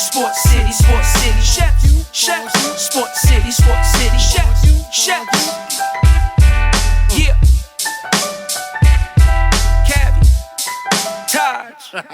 Sports City, Chefs, Sports City, Chefs. Yeah. Cavi, Taj.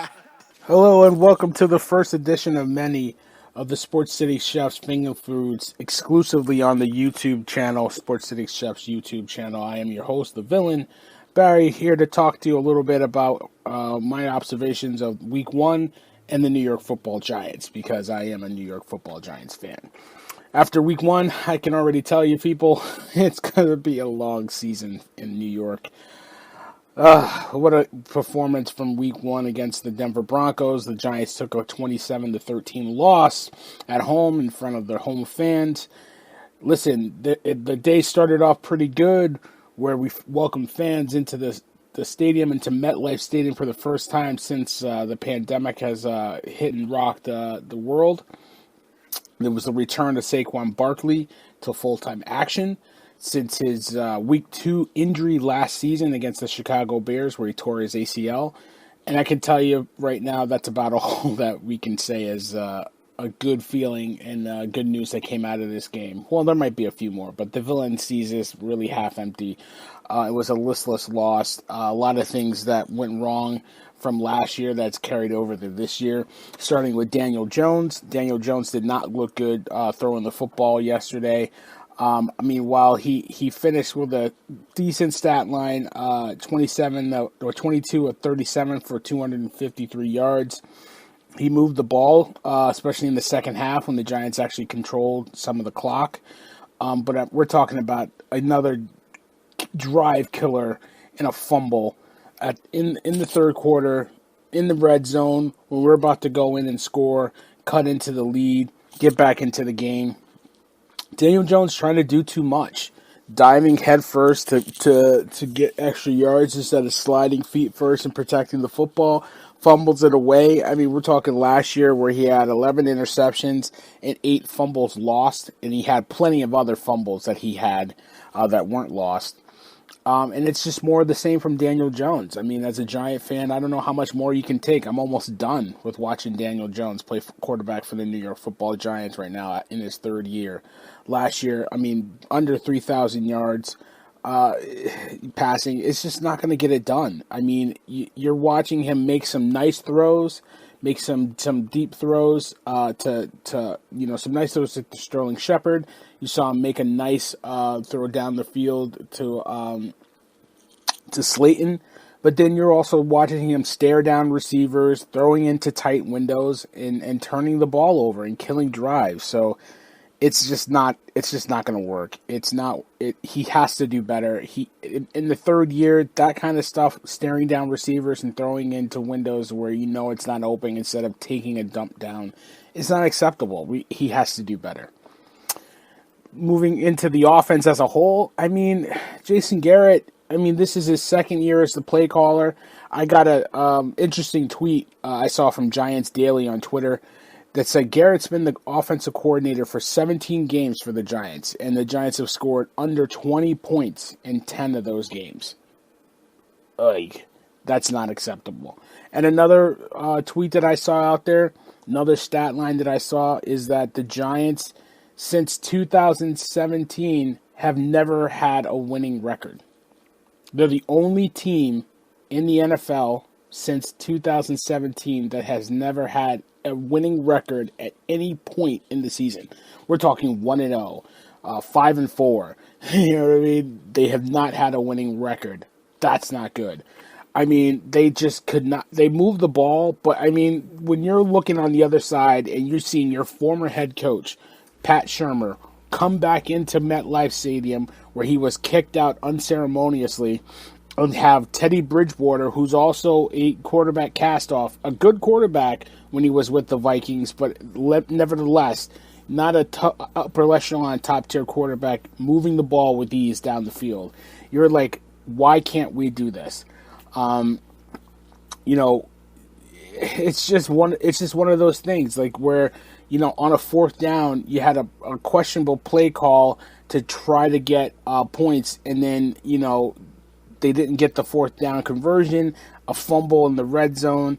Hello and welcome to the first edition of many of the Sports City Chefs finger foods exclusively on the YouTube channel, Sports City Chefs YouTube channel. I am your host, the villain, Barry, here to talk to you a little bit about my observations of Week 1 and the New York Football Giants, because I am a New York Football Giants fan. After Week 1, I can already tell you people, it's going to be a long season in New York. What a performance from Week 1 against the Denver Broncos. The Giants took a 27-13 loss at home in front of their home fans. Listen, the day started off pretty good, where we welcomed fans into the stadium, into MetLife Stadium for the first time since the pandemic has hit and rocked the world. There was the return of Saquon Barkley to full-time action since his Week 2 injury last season against the Chicago Bears, where he tore his ACL. And I can tell you right now, that's about all that we can say is a good feeling and good news that came out of this game. Well, there might be a few more, but the villain sees this really half empty. It was a listless loss. A lot of things that went wrong from last year that's carried over to this year, starting with Daniel Jones. Daniel Jones did not look good throwing the football yesterday. While he finished with a decent stat line, 22 of 37 for 253 yards. He moved the ball, especially in the second half when the Giants actually controlled some of the clock. But we're talking about another drive killer and a fumble in the third quarter, in the red zone, when we're about to go in and score, cut into the lead, get back into the game. Daniel Jones trying to do too much, diving head first to get extra yards instead of sliding feet first and protecting the football, fumbles it away. I mean, we're talking last year where he had 11 interceptions and 8 fumbles lost, and he had plenty of other fumbles that he had that weren't lost. And it's just more of the same from Daniel Jones. I mean, as a Giant fan, I don't know how much more you can take. I'm almost done with watching Daniel Jones play quarterback for the New York Football Giants right now in his third year. Last year, under 3,000 yards passing. It's just not going to get it done. I mean, you're watching him make some nice throws, make some deep throws some nice throws to Sterling Shepard. You saw him make a nice throw down the field to Slayton. But then you're also watching him stare down receivers, throwing into tight windows, and turning the ball over and killing drives. So it's just not going to work. He has to do better. In the third year, that kind of stuff, staring down receivers and throwing into windows where you know it's not open instead of taking a dump down, it's not acceptable. He has to do better. Moving into the offense as a whole, Jason Garrett, this is his second year as the play caller. I got a interesting tweet I saw from Giants Daily on Twitter that said Garrett's been the offensive coordinator for 17 games for the Giants, and the Giants have scored under 20 points in 10 of those games. That's not acceptable. And another tweet that I saw out there, another stat line that I saw, is that the Giants, since 2017, have never had a winning record. They're the only team in the NFL since 2017 that has never had a winning record at any point in the season. We're talking 1-0, 5-4. You know what I mean? They have not had a winning record. That's not good. They just could not. They moved the ball, but when you're looking on the other side and you're seeing your former head coach, Pat Shurmur, come back into MetLife Stadium where he was kicked out unceremoniously, and have Teddy Bridgewater, who's also a quarterback cast-off, a good quarterback when he was with the Vikings, but nevertheless, not a upper echelon top-tier quarterback, moving the ball with ease down the field. You're like, why can't we do this? It's just one of those things, like where, on a fourth down, you had a questionable play call to try to get points, and then, they didn't get the fourth down conversion, a fumble in the red zone.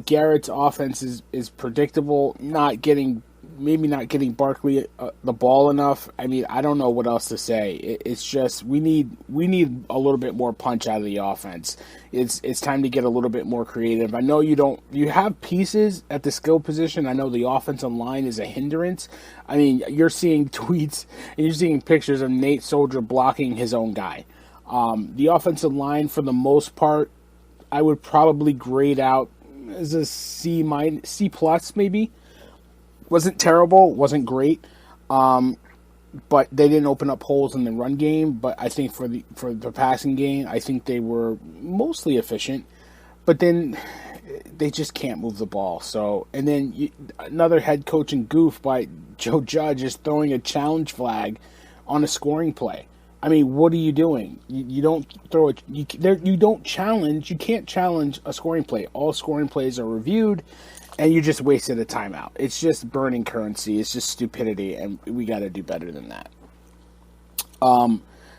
Garrett's offense is predictable, maybe not getting Barkley the ball enough. I mean, I don't know what else to say. It's just we need a little bit more punch out of the offense. It's time to get a little bit more creative. I know you have pieces at the skill position. I know the offensive line is a hindrance. I mean, you're seeing tweets and you're seeing pictures of Nate Soldier blocking his own guy. The offensive line, for the most part, I would probably grade out as a C plus maybe. Wasn't terrible, wasn't great, but they didn't open up holes in the run game. But I think for the passing game, I think they were mostly efficient. But then they just can't move the ball. So, and then another head coaching goof by Joe Judge is throwing a challenge flag on a scoring play. I mean, what are you doing? You don't throw it. You don't challenge. You can't challenge a scoring play. All scoring plays are reviewed, and you just wasted a timeout. It's just burning currency. It's just stupidity, and we got to do better than that.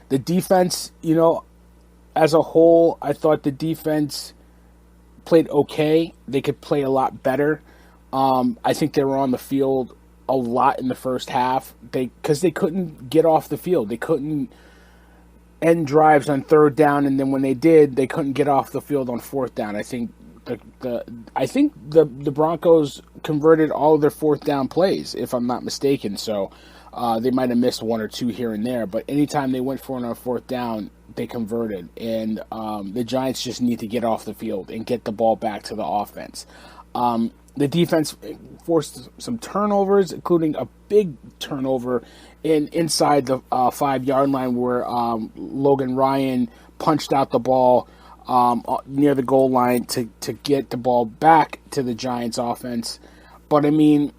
The defense, as a whole, I thought the defense played okay. They could play a lot better. I think they were on the field a lot in the first half because they couldn't get off the field. They couldn't end drives on third down, and then when they did, they couldn't get off the field on fourth down. I think the Broncos converted all of their fourth down plays, if I'm not mistaken. So they might have missed one or two here and there, but anytime they went for it on fourth down, they converted. And the Giants just need to get off the field and get the ball back to the offense. The defense forced some turnovers, including a big turnover inside the 5-yard line where Logan Ryan punched out the ball near the goal line to get the ball back to the Giants offense. But I mean,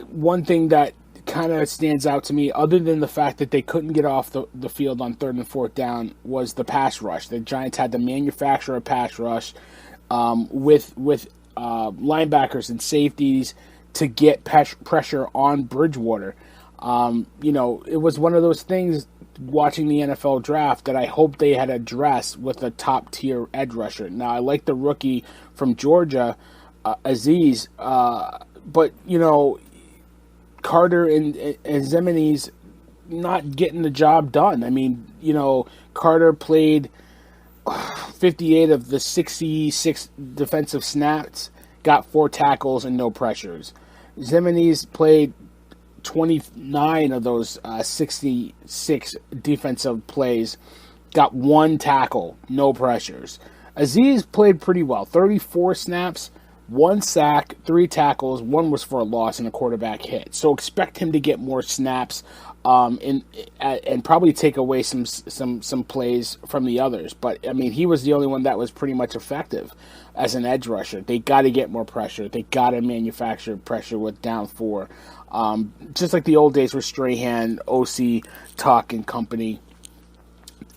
one thing that kind of stands out to me, other than the fact that they couldn't get off the field on third and fourth down, was the pass rush. The Giants had to manufacture a pass rush with linebackers and safeties to get pressure on Bridgewater. It was one of those things watching the NFL draft that I hope they had addressed with a top-tier edge rusher. Now, I like the rookie from Georgia, Aziz, but, Carter and Zemeni's not getting the job done. I mean, Carter played 58 of the 66 defensive snaps, got 4 tackles and no pressures. Zemeni's played 29 of those 66 defensive plays, got 1 tackle, no pressures. Aziz played pretty well, 34 snaps, 1 sack, 3 tackles, 1 was for a loss and a quarterback hit. So expect him to get more snaps and probably take away some plays from the others. But, I mean, he was the only one that was pretty much effective as an edge rusher. They got to get more pressure. They got to manufacture pressure with down 4. Just like the old days with Strahan, OC, Tuck, and company,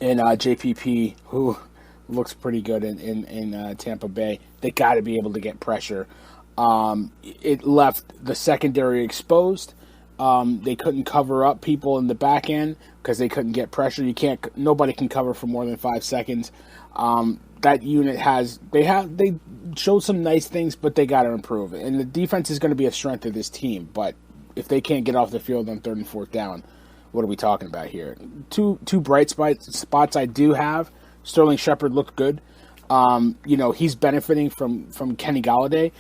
and JPP, who looks pretty good in Tampa Bay. They got to be able to get pressure. It left the secondary exposed. They couldn't cover up people in the back end because they couldn't get pressure. Nobody can cover for more than 5 seconds. That unit they showed some nice things, but they got to improve. And the defense is going to be a strength of this team. But if they can't get off the field on third and fourth down, what are we talking about here? Two bright spots I do have. Sterling Shepard looked good. He's benefiting from Kenny Golladay.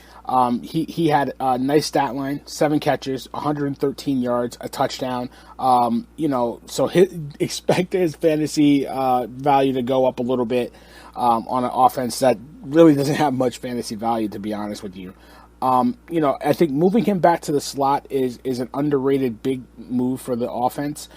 He had a nice stat line, 7 catches, 113 yards, a touchdown. So expect his fantasy value to go up a little bit on an offense that really doesn't have much fantasy value, to be honest with you. I think moving him back to the slot is an underrated big move for the offense.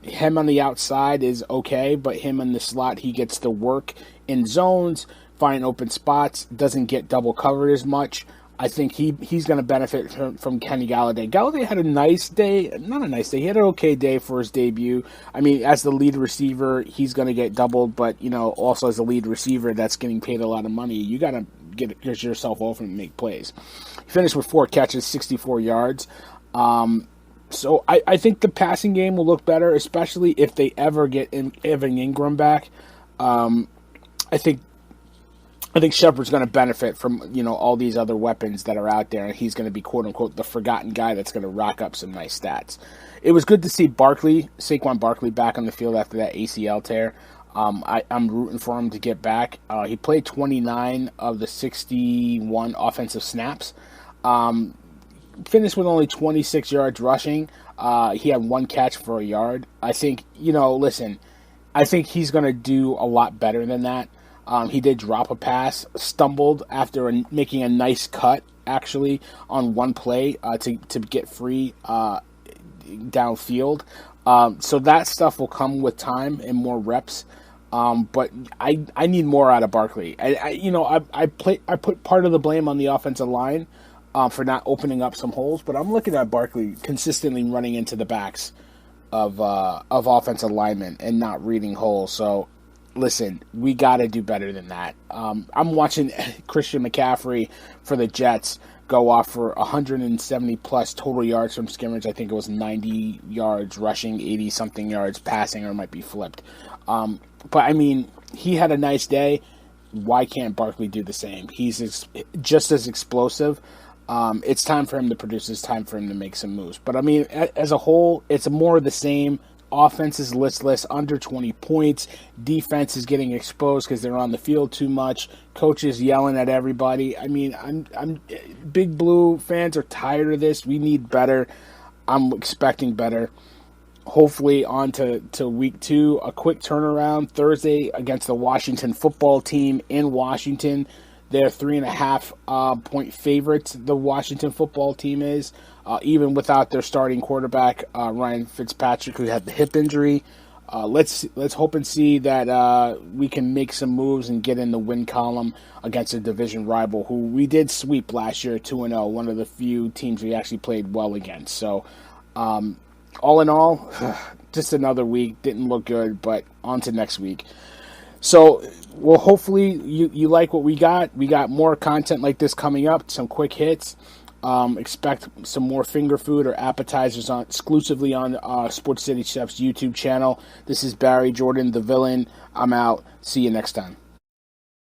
Him on the outside is okay, but him in the slot, he gets to work in zones, find open spots, doesn't get double covered as much. I think he's going to benefit from Kenny Golladay. Golladay had a nice day, not a nice day, he had an okay day for his debut. I mean, as the lead receiver, he's going to get doubled, but, also as a lead receiver that's getting paid a lot of money, you got to get yourself open and make plays. He finished with 4 catches, 64 yards. So I think the passing game will look better, especially if they ever get Evan Ingram back. I think I think Shepard's going to benefit from, all these other weapons that are out there, and he's going to be, quote-unquote, the forgotten guy that's going to rack up some nice stats. It was good to see Saquon Barkley, back on the field after that ACL tear. I'm rooting for him to get back. He played 29 of the 61 offensive snaps. Finished with only 26 yards rushing. He had 1 catch for a yard. I think, I think he's going to do a lot better than that. He did drop a pass, stumbled after making a nice cut, actually, on one play to get free downfield. So that stuff will come with time and more reps. But I need more out of Barkley. I put part of the blame on the offensive line for not opening up some holes, but I'm looking at Barkley consistently running into the backs of offensive linemen and not reading holes. So, listen, we got to do better than that. I'm watching Christian McCaffrey for the Jets go off for 170-plus total yards from scrimmage. I think it was 90 yards rushing, 80-something yards passing, or it might be flipped. But, I mean, he had a nice day. Why can't Barkley do the same? He's just as explosive. It's time for him to produce. It's time for him to make some moves. But, I mean, as a whole, it's more of the same. Offense is listless, under 20 points. Defense is getting exposed because they're on the field too much. Coaches yelling at everybody. I mean, I'm Big Blue fans are tired of this. We need better. I'm expecting better. Hopefully on to week 2, a quick turnaround Thursday against the Washington football team in Washington. They're 3.5 point favorites, the Washington football team is, even without their starting quarterback, Ryan Fitzpatrick, who had the hip injury. Let's hope and see that we can make some moves and get in the win column against a division rival who we did sweep last year, 2-0, one of the few teams we actually played well against. So, all in all, just another week. Didn't look good, but on to next week. So, well, hopefully you like what we got. We got more content like this coming up, some quick hits. Expect some more finger food or appetizers exclusively on Sports City Chefs YouTube channel. This is Barry Jordan, the villain. I'm out. See you next time.